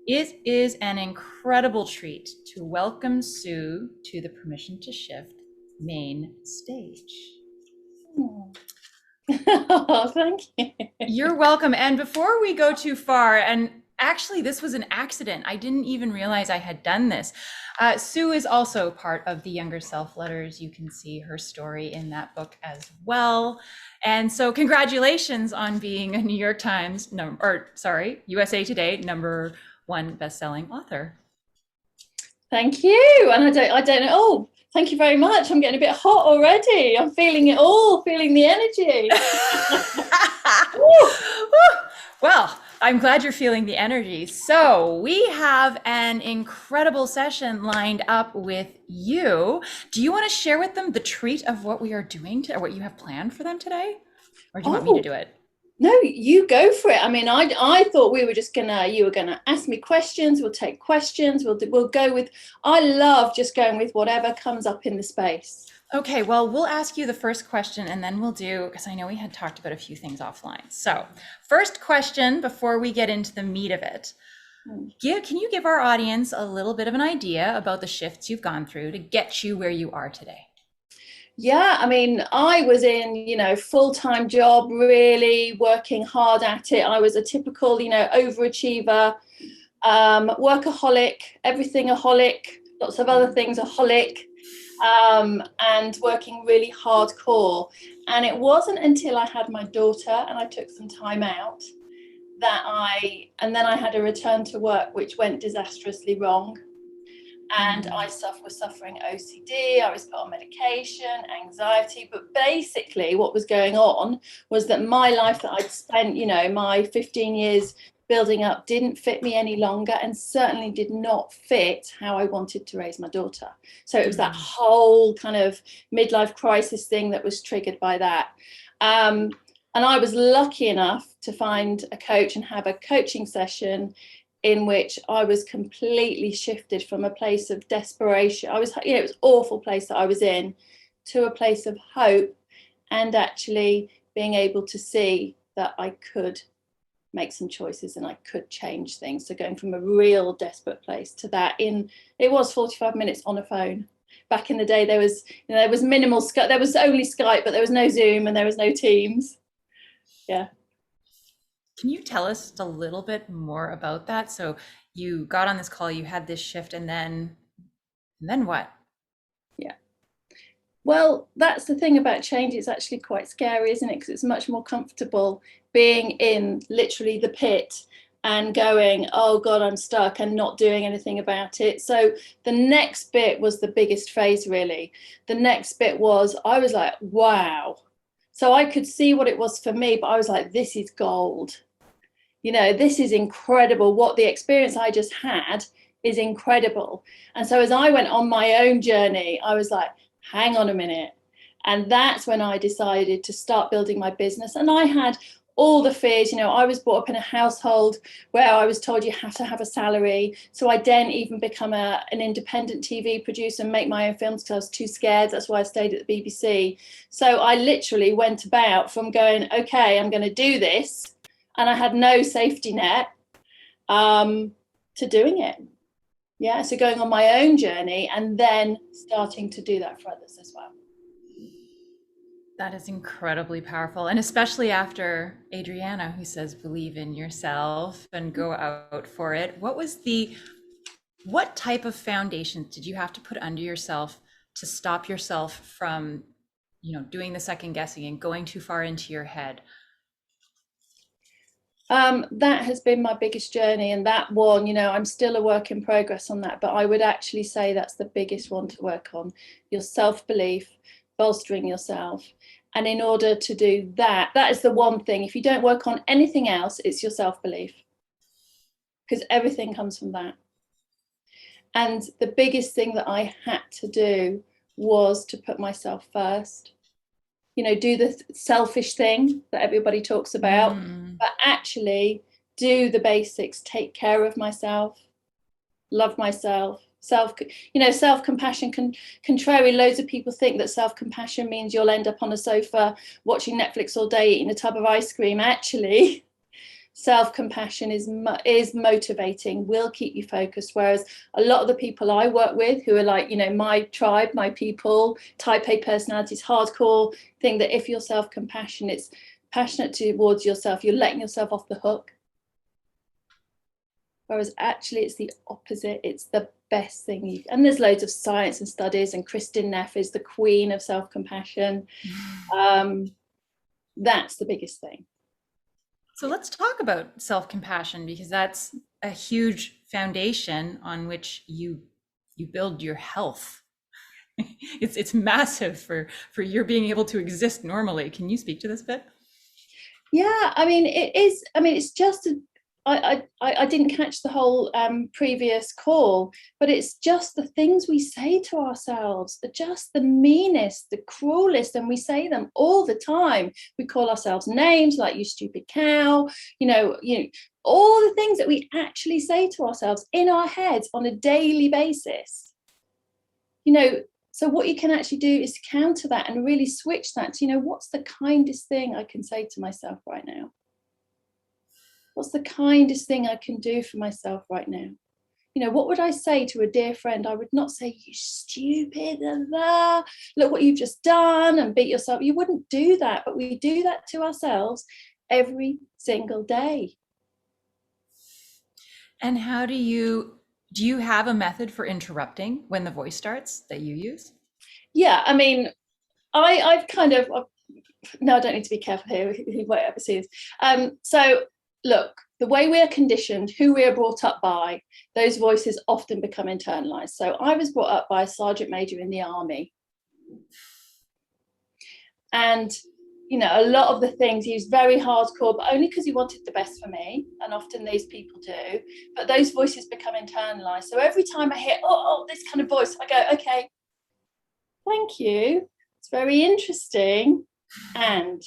It is an incredible treat to welcome Sue to the Permission to Shift main stage. Oh, thank you. You're welcome. And before we go too far, and actually, this was an accident. I didn't even realize I had done this. Sue is also part of the Younger Self Letters. You can see her story in that book as well. And so, congratulations on being a New York Times, USA Today #1 best-selling author. Thank you. And I don't know. Oh, thank you very much. I'm getting a bit hot already. I'm feeling it all, feeling the energy. Well, I'm glad you're feeling the energy. So we have an incredible session lined up with you. Do you want to share with them the treat of what we are doing or what you have planned for them today? Or do you want me to do it? No, you go for it. I mean, I thought you were gonna ask me questions. We'll take questions. We'll go with. I love just going with whatever comes up in the space. Okay, well, we'll ask you the first question and then we'll do, because I know we had talked about a few things offline. So, first question before we get into the meat of it. Can you give our audience a little bit of an idea about the shifts you've gone through to get you where you are today? Yeah, I mean, I was in, full-time job, really working hard at it. I was a typical, overachiever, workaholic, everything-aholic, lots of other things aholic, and working really hardcore. And it wasn't until I had my daughter and I took some time out and then I had a return to work, which went disastrously wrong. And I was suffering OCD, I was put on medication, anxiety. But basically what was going on was that my life that I'd spent, my 15 years building up didn't fit me any longer, and certainly did not fit how I wanted to raise my daughter. So it was that whole kind of midlife crisis thing that was triggered by that. And I was lucky enough to find a coach and have a coaching session in which I was completely shifted from a place of desperation. It was an awful place that I was in, to a place of hope, and actually being able to see that I could make some choices and I could change things. So going from a real desperate place to that it was 45 minutes on a phone. Back in the day, there was minimal Skype, there was only Skype, but there was no Zoom and there was no Teams. Yeah. Can you tell us a little bit more about that? So you got on this call, you had this shift, and then what? Yeah. Well, that's the thing about change. It's actually quite scary, isn't it? Because it's much more comfortable being in literally the pit and going, oh God, I'm stuck, and not doing anything about it. So the next bit was the biggest phase, really. The next bit was, I was like, wow. So I could see what it was for me, but I was like, this is gold. This is incredible. What the experience I just had is incredible. And so as I went on my own journey, I was like, hang on a minute. And that's when I decided to start building my business. And I had all the fears. I was brought up in a household where I was told you have to have a salary. So I didn't even become an independent TV producer and make my own films because I was too scared. That's why I stayed at the BBC. So I literally went about from going, okay, I'm going to do this, and I had no safety net, to doing it. Yeah, so going on my own journey and then starting to do that for others as well. That is incredibly powerful. And especially after Adriana, who says, believe in yourself and go out for it. What type of foundations did you have to put under yourself to stop yourself from, doing the second guessing and going too far into your head? That has been my biggest journey, and that one, I'm still a work in progress on that, but I would actually say that's the biggest one to work on. Your self-belief, bolstering yourself. And in order to do that, that is the one thing. If you don't work on anything else, it's your self-belief, because everything comes from that. And the biggest thing that I had to do was to put myself first. Do the selfish thing that everybody talks about, but actually do the basics, take care of myself, love myself, self-compassion. Contrary, loads of people think that self-compassion means you'll end up on a sofa watching Netflix all day, eating a tub of ice cream. Actually, Self-compassion is motivating, will keep you focused. Whereas a lot of the people I work with who are like, you know, my tribe, my people, type A personalities, hardcore, think that if you're self-compassionate, it's passionate towards yourself, you're letting yourself off the hook. Whereas actually it's the opposite. It's the best thing you, and there's loads of science and studies, and Kristin Neff is the queen of self-compassion. That's the biggest thing. So let's talk about self-compassion, because that's a huge foundation on which you build your health. It's massive for your being able to exist normally. Can you speak to this a bit? Yeah, I mean, it is. I mean, it's just I didn't catch the whole previous call, but it's just the things we say to ourselves are just the meanest, the cruelest, and we say them all the time. We call ourselves names like "you stupid cow," you know, all the things that we actually say to ourselves in our heads on a daily basis. You know, so what you can actually do is counter that and really switch that to, you know, what's the kindest thing I can say to myself right now? What's the kindest thing I can do for myself right now? You know, what would I say to a dear friend? I would not say, "You stupid, look what you've just done," and beat yourself. You wouldn't do that, but we do that to ourselves every single day. And how do you have a method for interrupting when the voice starts that you use? Yeah, I mean, I've kind of, no, I don't need to be careful here, who won't ever see this. So look, the way we are conditioned, who we are brought up by, those voices often become internalized. So I was brought up by a sergeant major in the army. And, you know, a lot of the things, he was very hardcore, but only because he wanted the best for me. And often these people do. But those voices become internalized. So every time I hear, oh, this kind of voice, I go, okay, thank you. It's very interesting. And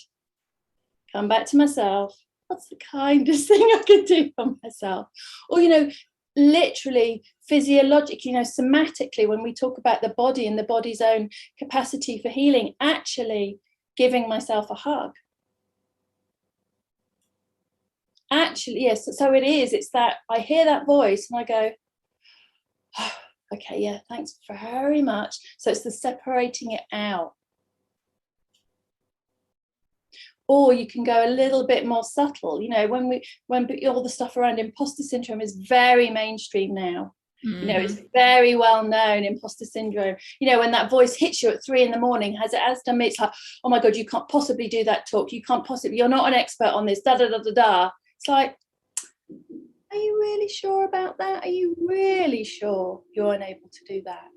come back to myself. What's the kindest thing I could do for myself? Or, you know, literally, physiologically, you know, somatically, when we talk about the body and the body's own capacity for healing, actually giving myself a hug. Actually, yes. So it is. It's that I hear that voice and I go, oh, okay, yeah, thanks very much. So it's the separating it out. Or you can go a little bit more subtle. You know, when all the stuff around imposter syndrome is very mainstream now. Mm-hmm. You know, it's very well known, imposter syndrome. You know, when that voice hits you at 3 a.m, as it has done me, it's like, oh my God, you can't possibly do that talk. You can't possibly, you're not an expert on this, da da da da da. It's like, are you really sure about that? Are you really sure you're unable to do that?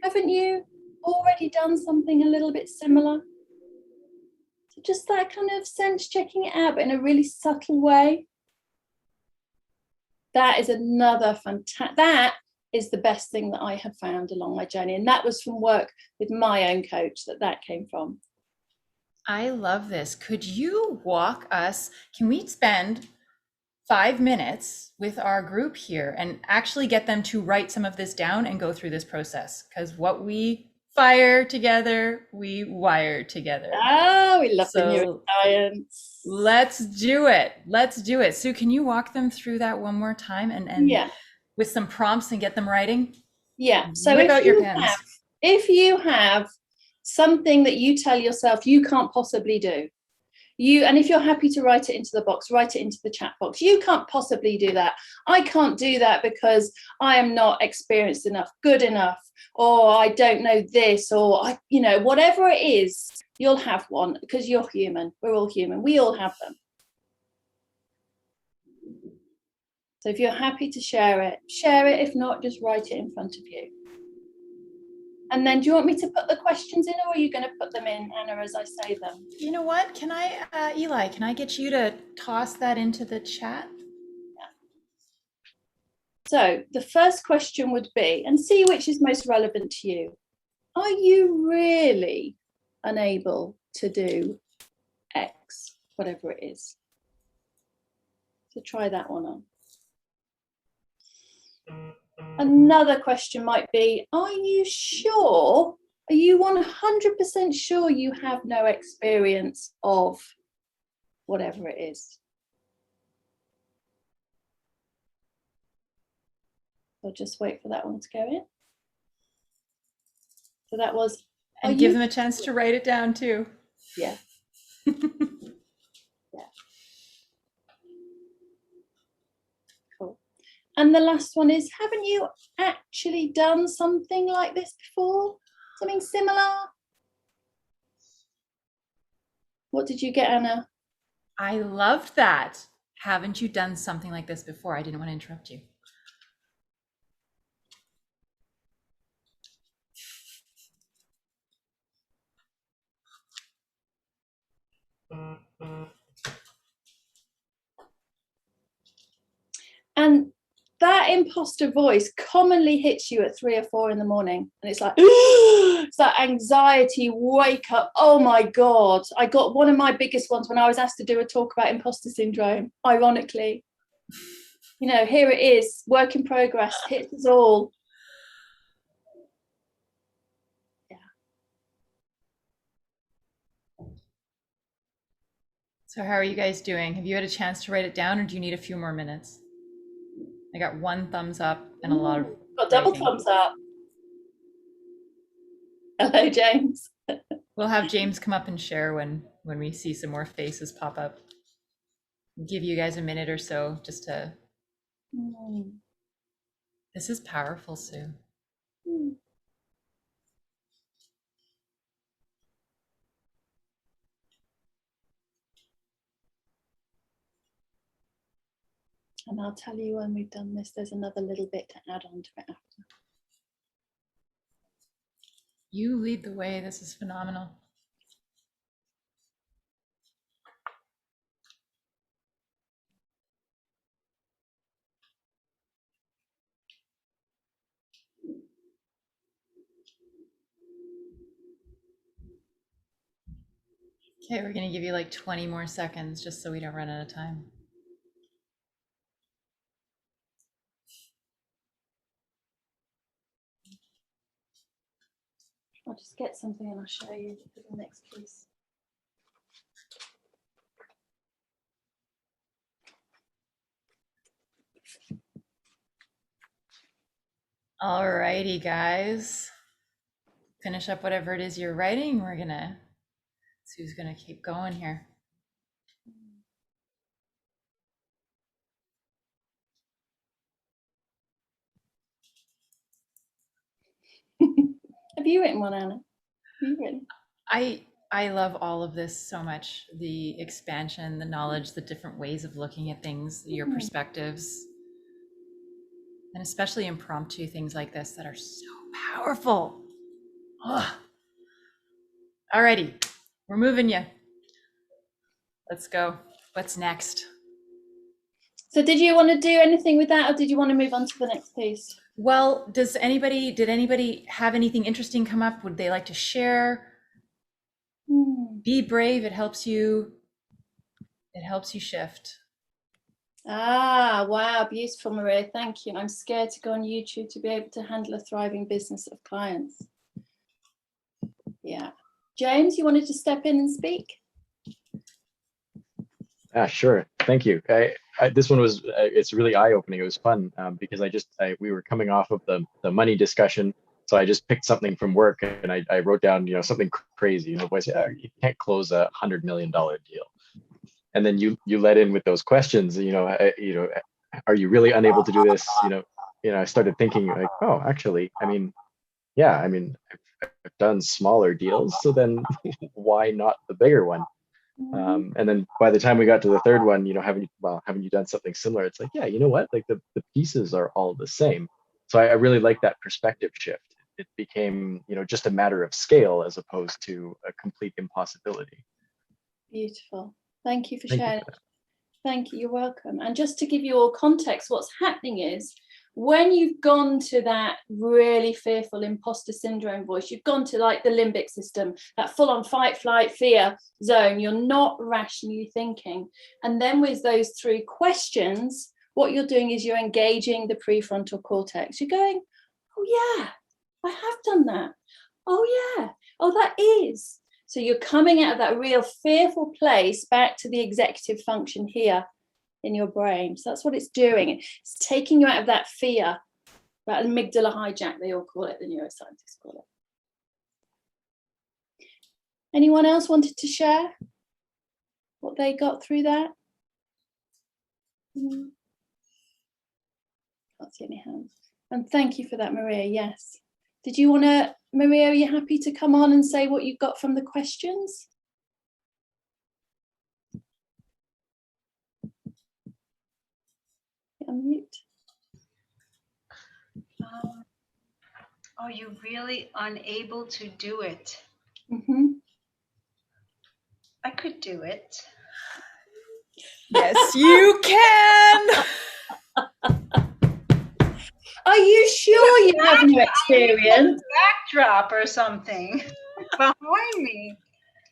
Haven't you already done something a little bit similar? Just that kind of sense checking it out, but in a really subtle way. That is another fantastic, that is the best thing that I have found along my journey. And that was from work with my own coach that came from. I love this. Could you walk us, can we spend 5 minutes with our group here and actually get them to write some of this down and go through this process? Because what we fire together, we wire together. Oh, we love the neuroscience. Let's do it. Let's do it. Sue, can you walk them through that one more time and yeah, with some prompts and get them writing? Yeah. So if you have something that you tell yourself you can't possibly do, and if you're happy to write it into the box, write it into the chat box. You can't possibly do that. I can't do that because I am not experienced enough, good enough, or I don't know this, or I, you know, whatever it is, you'll have one because you're human. We're all human. We all have them. So if you're happy to share it, share it. If not, just write it in front of you. And then do you want me to put the questions in, or are you going to put them in, Anna, as I say them? You know what? Can I, Eli, can I get you to toss that into the chat? Yeah. So the first question would be, and see which is most relevant to you. Are you really unable to do X, whatever it is? So try that one on. Another question might be, are you sure? Are you 100% sure you have no experience of whatever it is? I'll just wait for that one to go in. So that was. And give them a chance to write it down too. Yeah. Yeah. Cool. And the last one is, haven't you actually done something like this before? Something similar? What did you get, Anna? I loved that. Haven't you done something like this before? I didn't want to interrupt you. And that imposter voice commonly hits you at 3 or 4 in the morning. And it's like, it's that anxiety wake up. Oh my God. I got one of my biggest ones when I was asked to do a talk about imposter syndrome, ironically. You know, here it is, work in progress, hits us all. Yeah. So how are you guys doing? Have you had a chance to write it down, or do you need a few more minutes? I got 1 thumbs up and a lot of got double writing. thumbs up. Hello, James. We'll have James come up and share when we see some more faces pop up. Give you guys a minute or so just to. This is powerful, Sue. And I'll tell you when we've done this, there's another little bit to add on to it after. You lead the way. This is phenomenal. Okay, we're going to give you like 20 more seconds just so we don't run out of time. I'll just get something and I'll show you for the next piece. All righty, guys. Finish up whatever it is you're writing. Sue's gonna keep going here. Have you written one, Anna? Have you written? I love all of this so much. The expansion, the knowledge, the different ways of looking at things, your perspectives, and especially impromptu things like this that are so powerful. Ugh. Alrighty, we're moving you. Let's go. What's next? So did you want to do anything with that, or did you want to move on to the next piece? Well, did anybody have anything interesting come up? Would they like to share? Be brave. It helps you shift. Ah, wow, beautiful, Maria. Thank you. I'm scared to go on YouTube to be able to handle a thriving business of clients. Yeah. James, you wanted to step in and speak? Sure. Thank you. This one was, it's really eye-opening. It was fun because we were coming off of the money discussion. So I just picked something from work and I wrote down, something crazy, boys, you can't close $100 million deal. And then you let in with those questions, are you really unable to do this? I started thinking like, oh, actually, I've done smaller deals. So then why not the bigger one? And then by the time we got to the third one, haven't you done something similar? It's like, yeah, you know what? Like the pieces are all the same. So I really like that perspective shift. It became, just a matter of scale as opposed to a complete impossibility. Beautiful. Thank you for sharing. Thank you. You're welcome. And just to give you all context, what's happening is when you've gone to that really fearful imposter syndrome voice, you've gone to like the limbic system, that full on fight, flight, fear zone. You're not rationally thinking. And then with those 3 questions, what you're doing is you're engaging the prefrontal cortex. You're going, oh yeah, I have done that. Oh yeah, oh that is. So you're coming out of that real fearful place back to the executive function here in your brain. So that's what it's doing. It's taking you out of that fear That amygdala hijack, they all call it, the neuroscientists call it. Anyone else wanted to share what they got through that? Can't see any hands. And thank you for that, Maria. Yes. Did you want to, Maria, are you happy to come on and say what you got from the questions? Unmute. Are you really unable to do it? Mm-hmm. I could do it. Yes, you can. Are you sure you have no experience? Backdrop or something behind me.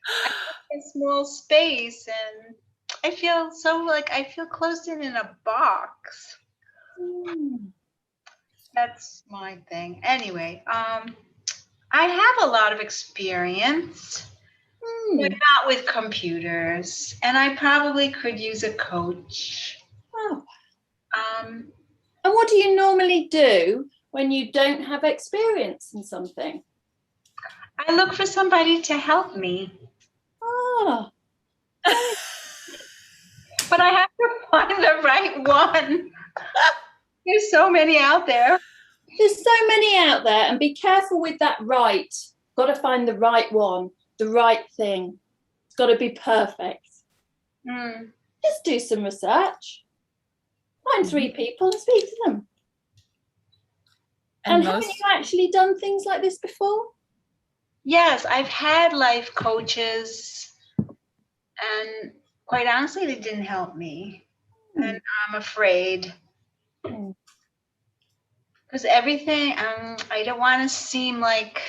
I have a small space and I feel so I feel closed in a box. That's my thing. Anyway, I have a lot of experience, but not with computers, and I probably could use a coach. Oh. Um, And what do you normally do when you don't have experience in something? I look for somebody to help me. Oh. But I have to find the right one. There's so many out there. There's so many out there, and be careful with that right. Got to find the right one, the right thing. It's got to be perfect. Just do some research. Find 3 people and speak to them. And haven't you actually done things like this before? Yes, I've had life coaches, and quite honestly, they didn't help me. And I'm afraid. Because everything, I don't want to seem like,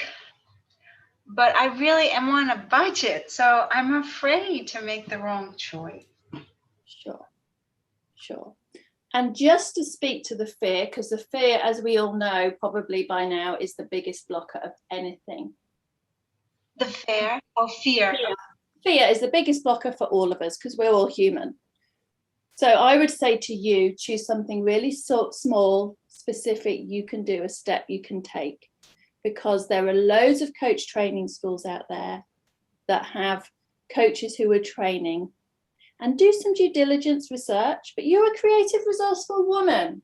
but I really am on a budget, so I'm afraid to make the wrong choice. Sure. And just to speak to the fear, because the fear, as we all know, probably by now, is the biggest blocker of anything. The fear? Fear is the biggest blocker for all of us, because we're all human. So I would say to you, choose something really small, specific you can do, a step you can take, because there are loads of coach training schools out there that have coaches who are training, and do some due diligence research. But you're a creative, resourceful woman.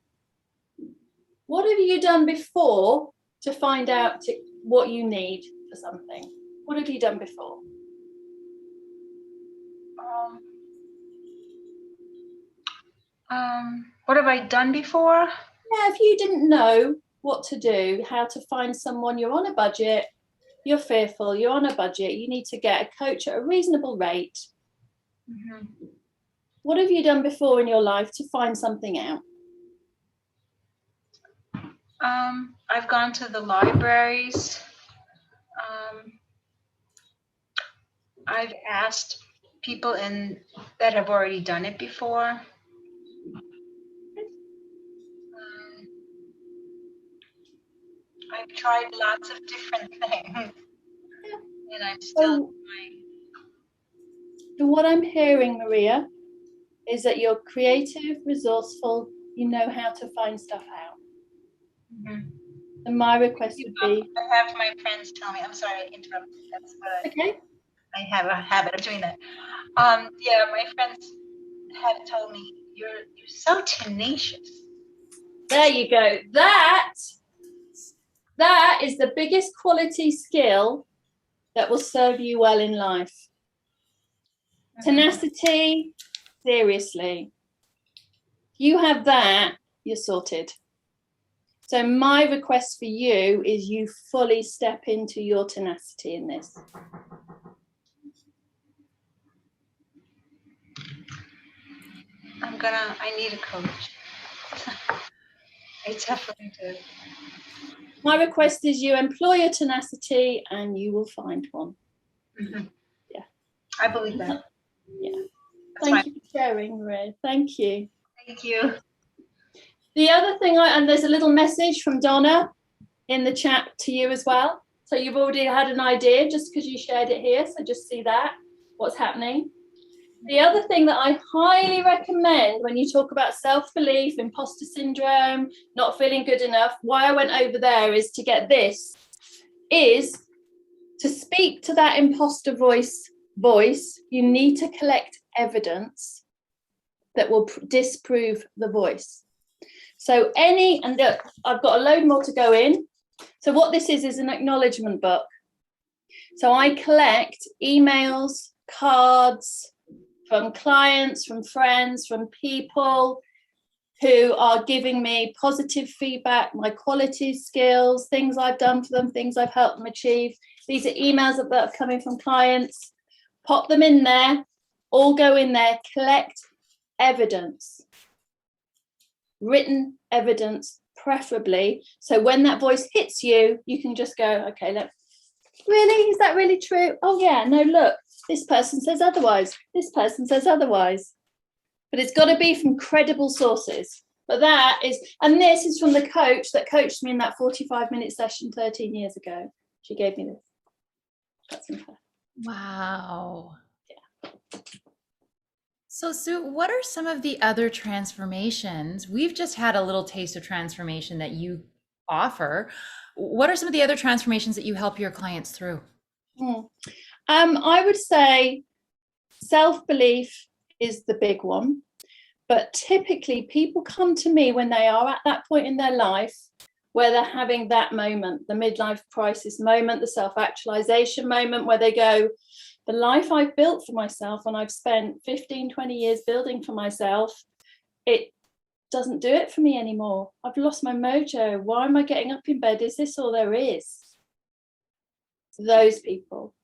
What have you done before to find out what you need for something? What have you done before? What have I done before? Yeah, if you didn't know what to do, how to find someone, you're on a budget, you're fearful, you're on a budget, you need to get a coach at a reasonable rate. What have you done before in your life to find something out? I've gone to the libraries. I've asked people that have already done it before. I've tried lots of different things, and I'm still trying. So what I'm hearing, Maria, is that you're creative, resourceful, you know how to find stuff out. And my request would be... I have my friends tell me, I'm sorry I interrupted. That's what Okay. I have a habit of doing that. Yeah, my friends have told me you're so tenacious. There you go. That is the biggest quality skill that will serve you well in life. Tenacity, seriously. You have that, you're sorted. So my request for you is you fully step into your tenacity in this. I need a coach. I definitely do. My request is you employ your tenacity and you will find one. Yeah. I believe that. Yeah. Thank you for sharing, Maria. Thank you. Thank you. The other thing, and there's a little message from Donna in the chat to you as well. So you've already had an idea just because you shared it here. So just see that, what's happening. The other thing that I highly recommend when you talk about self-belief, imposter syndrome, not feeling good enough, why I went over there is to get this, is to speak to that imposter voice, you need to collect evidence that will disprove the voice. So and look, I've got a load more to go in. So what this is an acknowledgement book. So I collect emails, cards from clients, from friends, from people who are giving me positive feedback, my quality skills, things I've done for them, things I've helped them achieve. These are emails that are coming from clients. Pop them in there, all go in there, collect evidence, written evidence, preferably. So when that voice hits you, you can just go, okay, look, really? Is that really true? Oh yeah, no, look, this person says otherwise. This person says otherwise. But it's got to be from credible sources. But and this is from the coach that coached me in that 45-minute session 13 years ago. She gave me this. That's from her. Wow. Yeah. So, Sue, what are some of the other transformations? We've just had a little taste of transformation that you offer. What are some of the other transformations that you help your clients through? I would say self-belief is the big one. But typically people come to me when they are at that point in their life where they're having that moment, the midlife crisis moment, the self-actualization moment, where they go, the life I've built for myself and I've spent 15, 20 years building for myself, it doesn't do it for me anymore. I've lost my mojo. Why am I getting up in bed? Is this all there is? Those people.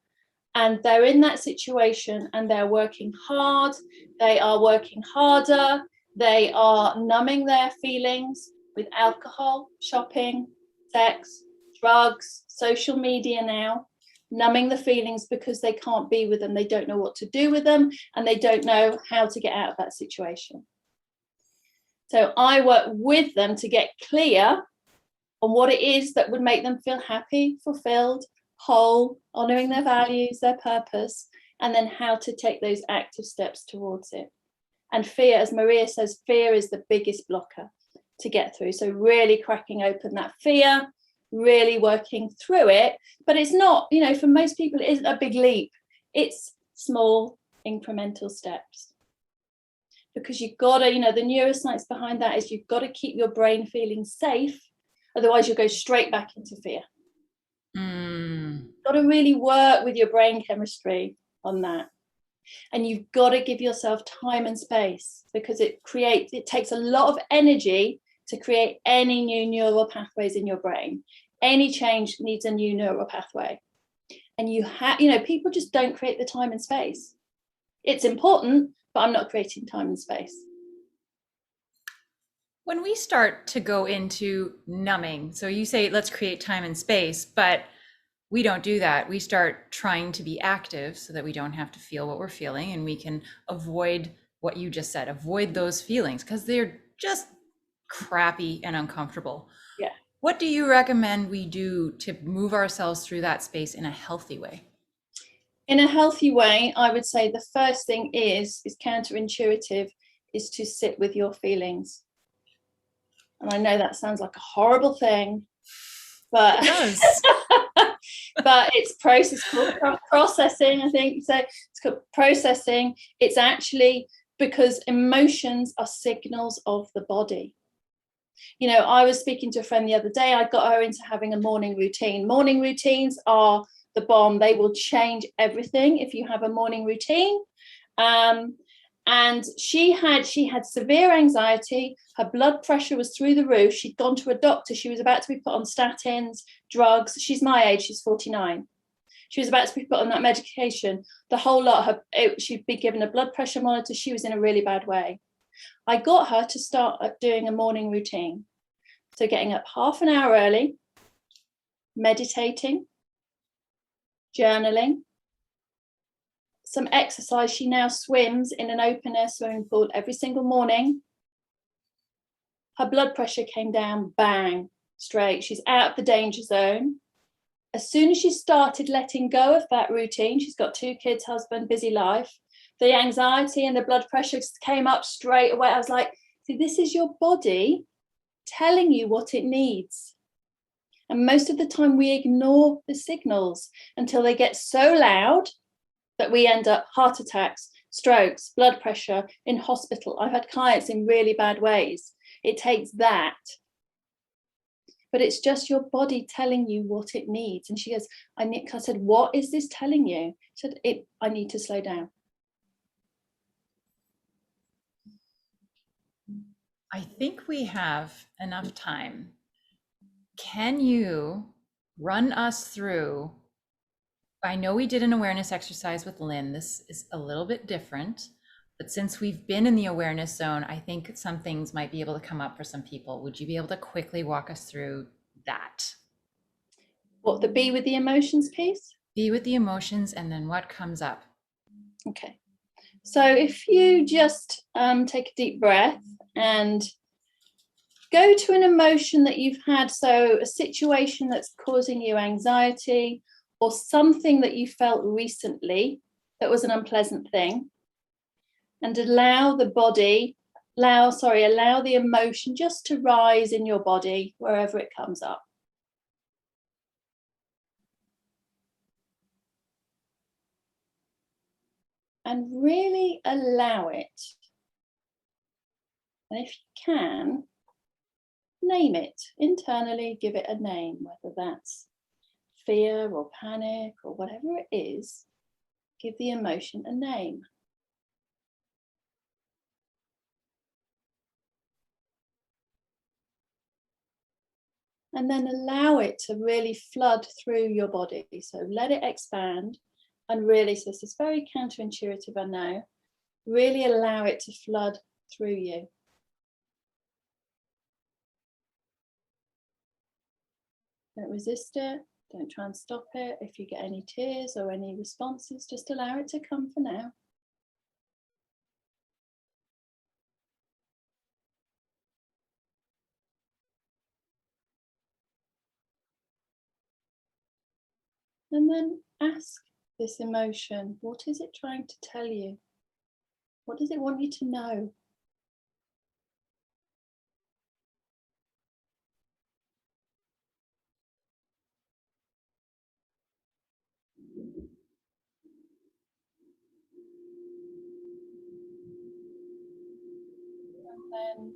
And they're in that situation and they're working hard. They are working harder. They are numbing their feelings with alcohol, shopping, sex, drugs, social media now, numbing the feelings because they can't be with them. They don't know what to do with them and they don't know how to get out of that situation. So I work with them to get clear on what it is that would make them feel happy, fulfilled, whole, honouring their values, their purpose, and then how to take those active steps towards it. And fear, as Maria says, fear is the biggest blocker to get through. So really cracking open that fear, really working through it. But it's not, for most people, it isn't a big leap. It's small, incremental steps. Because you've got to, the neuroscience behind that is you've got to keep your brain feeling safe. Otherwise, you'll go straight back into fear. Got to really work with your brain chemistry on that. And you've got to give yourself time and space because it takes a lot of energy to create any new neural pathways in your brain. Any change needs a new neural pathway. And people just don't create the time and space. It's important, but I'm not creating time and space. When we start to go into numbing, so you say, let's create time and space, but we don't do that. We start trying to be active so that we don't have to feel what we're feeling and we can avoid what you just said, avoid those feelings because they're just crappy and uncomfortable. Yeah. What do you recommend we do to move ourselves through that space in a healthy way? In a healthy way, I would say the first thing is counterintuitive, is to sit with your feelings. And I know that sounds like a horrible thing, but it does. But it's called processing, I think. So it's called processing. It's actually because emotions are signals of the body. I was speaking to a friend the other day. I got her into having a morning routine. Morning routines are the bomb. They will change everything if you have a morning routine. And she had severe anxiety. Her blood pressure was through the roof. She'd gone to a doctor. She was about to be put on statins, drugs. She's my age. She's 49. She was about to be put on that medication. The whole lot. She'd be given a blood pressure monitor. She was in a really bad way. I got her to start doing a morning routine. So getting up half an hour early, meditating, journaling, some exercise. She now swims in an open air swimming pool every single morning. Her blood pressure came down, bang, straight. She's out of the danger zone. As soon as she started letting go of that routine, she's got 2 kids, husband, busy life. the anxiety and the blood pressure came up straight away. I was like, see, this is your body telling you what it needs. And most of the time we ignore the signals until they get so loud that we end up heart attacks, strokes, blood pressure, in hospital. I've had clients in really bad ways. It takes that. But it's just your body telling you what it needs. And she goes, I said, what is this telling you? She said, I need to slow down. I think we have enough time. Can you run us through? I know we did an awareness exercise with Lynn. This is a little bit different, but since we've been in the awareness zone, I think some things might be able to come up for some people. Would you be able to quickly walk us through that? What, the be with the emotions piece? Be with the emotions, and then what comes up? Okay. So if you just take a deep breath and go to an emotion that you've had, so a situation that's causing you anxiety or something that you felt recently that was an unpleasant thing, and allow the body, allow the emotion just to rise in your body wherever it comes up. And really allow it. And if you can, name it internally, give it a name, whether that's fear or panic or whatever it is, give the emotion a name. And then allow it to really flood through your body. So let it expand and really, so this is very counterintuitive, I know, really allow it to flood through you. Don't resist it. Don't try and stop it. If you get any tears or any responses, just allow it to come for now. And then ask this emotion, what is it trying to tell you? What does it want you to know? And then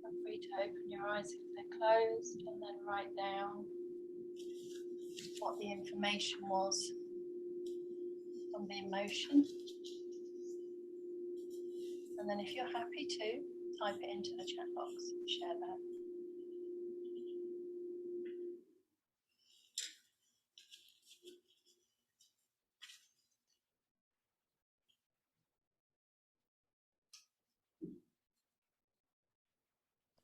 feel free to open your eyes if they're closed, and then write down what the information was from the emotion. And then if you're happy to, type it into the chat box and share that.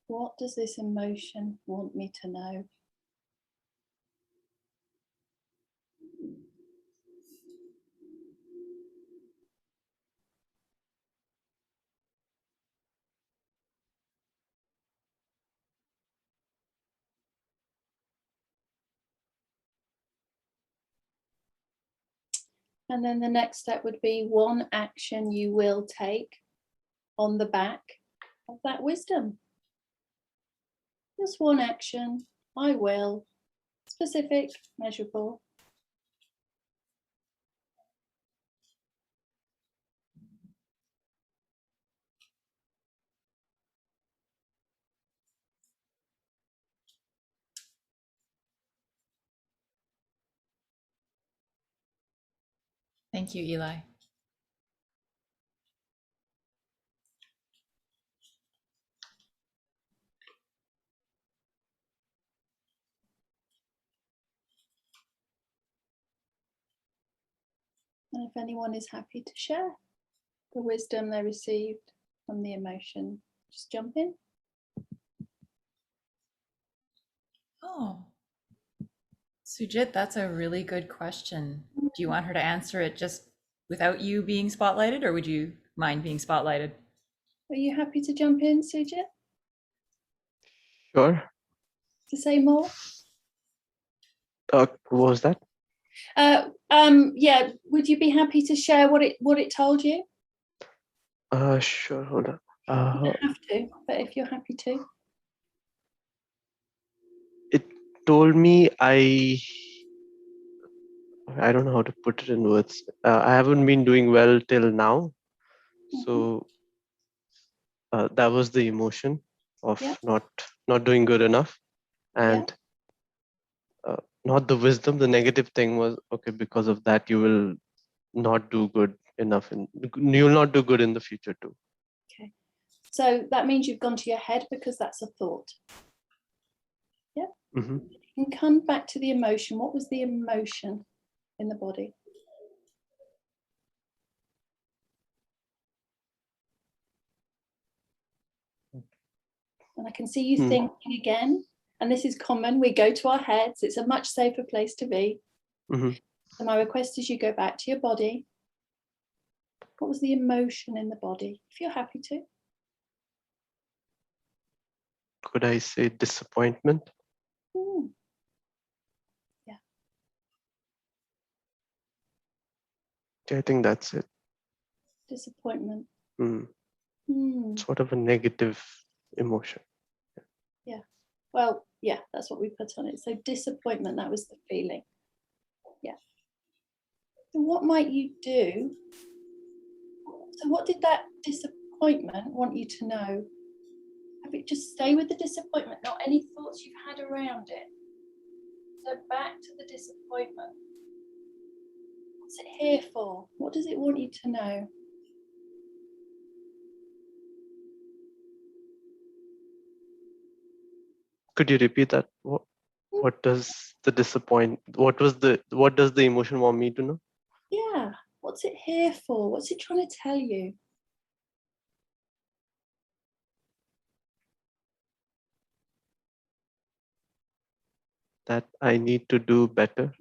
What does this emotion want me to know? And then the next step would be one action you will take on the back of that wisdom. Just one action, I will, specific, measurable. Thank you, Eli. And if anyone is happy to share the wisdom they received from the emotion, just jump in. Oh, Sujit, that's a really good question. Do you want her to answer it just without you being spotlighted, or would you mind being spotlighted? Are you happy to jump in, Sujit, Sure. to say more? What was that? Yeah, would you be happy to share what it told you? Sure, hold on. You don't have to, but if you're happy to. It told me I don't know how to put it in words. I haven't been doing well till now. So that was the emotion of Yeah. not doing good enough, and not the wisdom. The negative thing was, okay, because of that you will not do good enough, and you'll not do good in the future too. Okay, so that means you've gone to your head because that's a thought. Yeah. Mm-hmm. You can come back to the emotion. What was the emotion in the body? And I can see you thinking again, and this is common. We go to our heads. It's a much safer place to be. Mm-hmm. So my request is you go back to your body. What was the emotion in the body, if you're happy to? Could I say disappointment? Yeah. I think that's it. Disappointment. Sort of a negative emotion. Yeah. Well, yeah, that's what we put on it. So disappointment, that was the feeling. Yeah. So what might you do? So what did that disappointment want you to know? Have it just stay with the disappointment, not any thoughts you've had around it. So back to the disappointment. What's it here for? What does it want you to know? Could you repeat that? What does the emotion want me to know? Yeah. What's it here for? What's it trying to tell you? That I need to do better.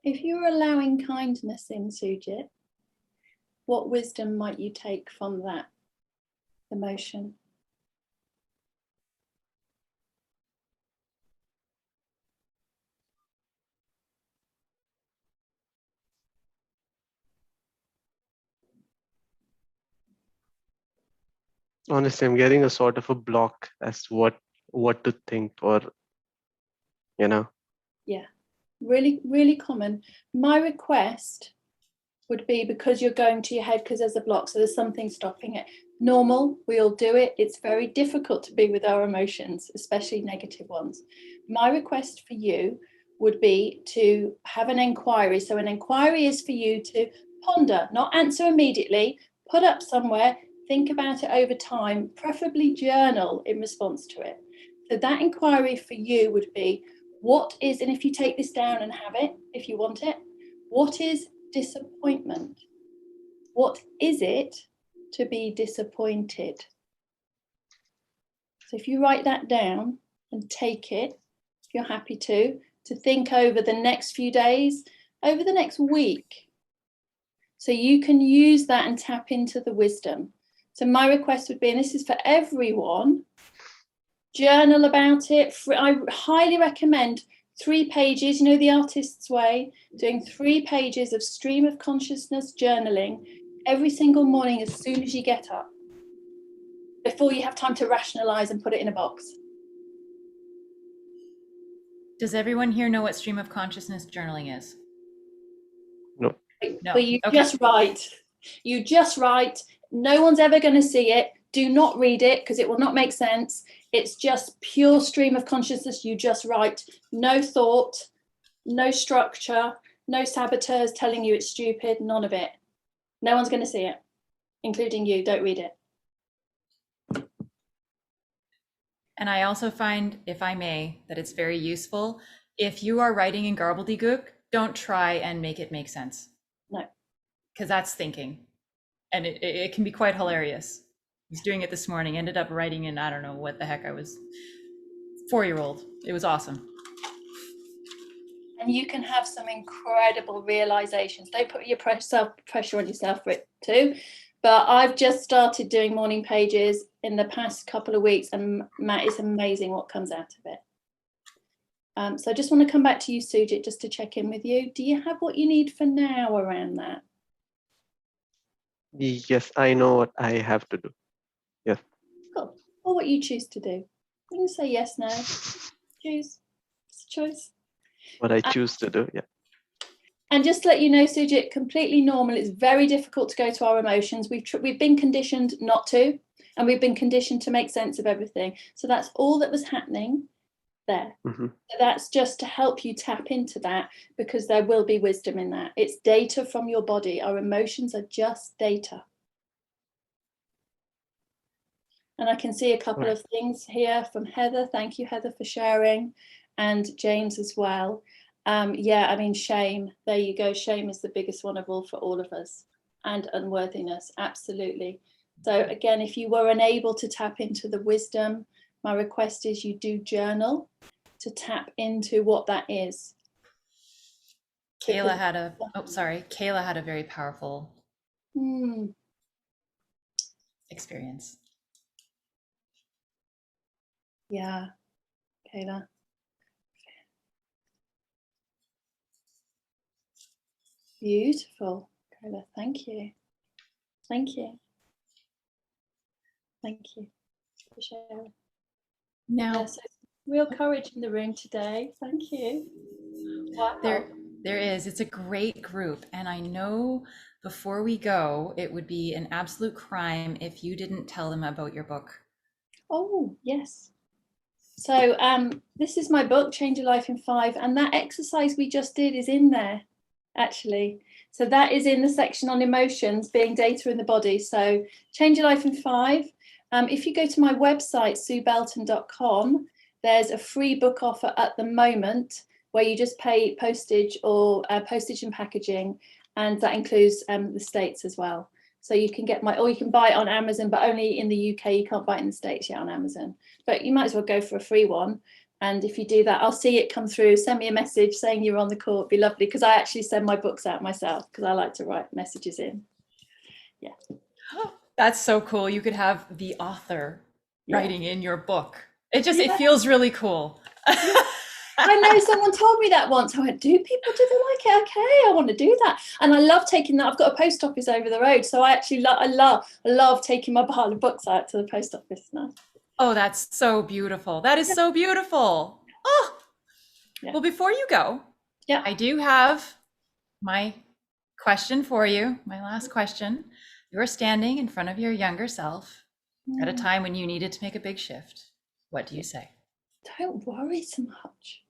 If you're allowing kindness in, Sujit, what wisdom might you take from that emotion? Honestly, I'm getting a sort of a block as to what to think, or Yeah, really, really common. My request would be, because you're going to your head because there's a block, so there's something stopping it. Normal, we all do it. It's very difficult to be with our emotions, especially negative ones. My request for you would be to have an inquiry. So an inquiry is for you to ponder, not answer immediately, put up somewhere, think about it over time, preferably journal in response to it. So that inquiry for you would be, what is, and if you take this down and have it, if you want it, what is disappointment? What is it to be disappointed? So if you write that down and take it, if you're happy to think over the next few days, over the next week, so you can use that and tap into the wisdom. So my request would be, and this is for everyone, journal about it. I highly recommend 3 pages, the artist's way, doing 3 pages of stream of consciousness journaling every single morning as soon as you get up, before you have time to rationalize and put it in a box. Does everyone here know what stream of consciousness journaling is? No. No. But you Okay. just write. You just write. No one's ever going to see it. Do not read it because it will not make sense. It's just pure stream of consciousness. You just write. No thought, no structure, no saboteurs telling you it's stupid, none of it. No one's going to see it, including you. Don't read it. And I also find, if I may, that it's very useful. If you are writing in gobbledygook, don't try and make it make sense. No. Because that's thinking. And it can be quite hilarious. I was doing it this morning, ended up writing in, I don't know what the heck I was, 4-year-old. It was awesome. and you can have some incredible realizations. Don't put your pressure on yourself for it too. But I've just started doing morning pages in the past couple of weeks, and Matt, it's amazing what comes out of it. So I just want to come back to you, Sujit, just to check in with you. Do you have what you need for now around that? Yes, I know what I have to do. Yes. Cool. Or what you choose to do. You can say yes, no. Choose. It's a choice. What I choose to do, yeah. And just to let you know, Sujit, completely normal. It's very difficult to go to our emotions. We've been conditioned not to, and we've been conditioned to make sense of everything. So that's all that was happening there. Mm-hmm. So that's just to help you tap into that, because there will be wisdom in that. It's data from your body. Our emotions are just data. And I can see a couple of things here from Heather. Thank you, Heather, for sharing, and James as well. Yeah, I mean, shame. There you go. Shame is the biggest one of all for all of us, and unworthiness. Absolutely. So again, if you were unable to tap into the wisdom, my request is you do journal to tap into what that is. Kayla had a very powerful experience. Yeah, Kayla. Beautiful, Kayla. Thank you. Thank you. Thank you for sharing. Now, yes, real courage in the room today. Thank you. Wow. There is. It's a great group. And I know before we go, it would be an absolute crime if you didn't tell them about your book. Oh, yes. So this is my book, Change Your Life in 5. And that exercise we just did is in there, actually. So that is in the section on emotions being data in the body. So Change Your Life in 5. If you go to my website, suebelton.com, there's a free book offer at the moment where you just pay postage or postage and packaging, and that includes the States as well. So you can get or you can buy it on Amazon, but only in the UK. You can't buy it in the States yet on Amazon. But you might as well go for a free one. And if you do that, I'll see it come through. Send me a message saying you're on the call. It'd be lovely, because I actually send my books out myself, because I like to write messages in. Yeah. Oh, that's so cool. You could have the author writing in your book. It feels really cool. I know, someone told me that once. I went, do people like it? Okay, I want to do that. And I love taking that. I've got a post office over the road, so I actually I love taking my pile of books out to the post office now. Oh, that's so beautiful. That is so beautiful. Oh, well, before you go, I do have my question for you, my last question. You were standing in front of your younger self at a time when you needed to make a big shift. What do you say? Don't worry so much.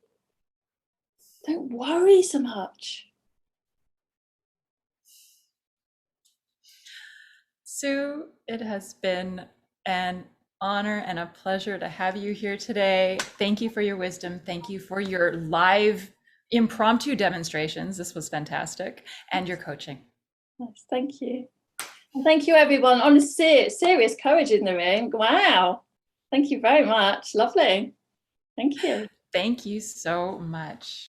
Don't worry so much. Sue, it has been an honor and a pleasure to have you here today. Thank you for your wisdom. Thank you for your live impromptu demonstrations. This was fantastic. And your coaching. Yes, thank you. And thank you, everyone. On a serious courage in the room. Wow. Thank you very much. Lovely. Thank you. Thank you so much.